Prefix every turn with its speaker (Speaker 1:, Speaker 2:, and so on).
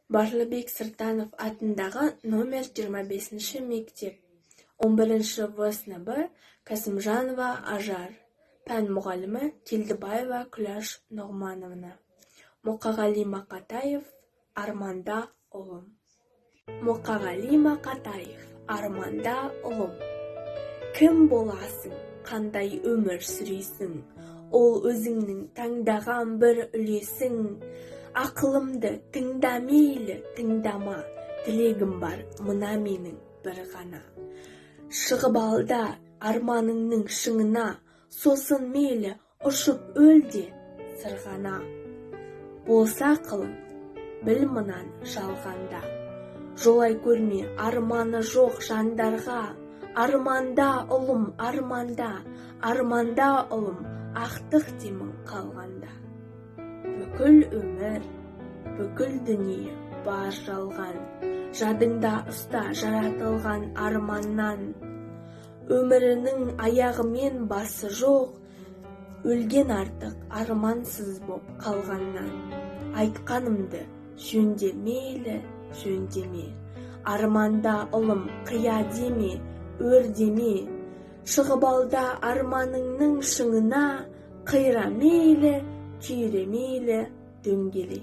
Speaker 1: Барлыбек Сыртанов атындағы номер 25 мектеп. 11 В сыныбы Касымжанова Ажар. Пән мұғалімі Келдібаева Күләш Нұғмановна. Мұқағали Мақатаев Арманда ұлым. Мұқағали Мақатаев Арманда ұлым. Кім боласың, қандай өмір сүресің, ол өзіңнің таңдаған бір үлесің. Ақылымды тыңда мейлі, тыңдама, тілегім бар мына менің бір ғана. Шығып алда арманыңның шыңына, сосын мейлі ұшып өлде сырғана. Болса қылым, біл мұнан жалғанда, жолай көрме арманы жоқ жандарға. Арманда ұлым, арманда, арманда ұлым, ақтық демің қалғанда. Бүкіл өмір, бүкіл дүние бар жалған, жадыңда ұста жаратылған арманнан. Өмірінің аяғымен басы жоқ, өлген артық армансыз боп қалғаннан. Айтқанымды жөндемейлі, жөндеме, арманда ұлым қия деме, өрдеме. Шығып алда арманыңның шыңына, қира мейлі, күйре мейлі, дөңгеле.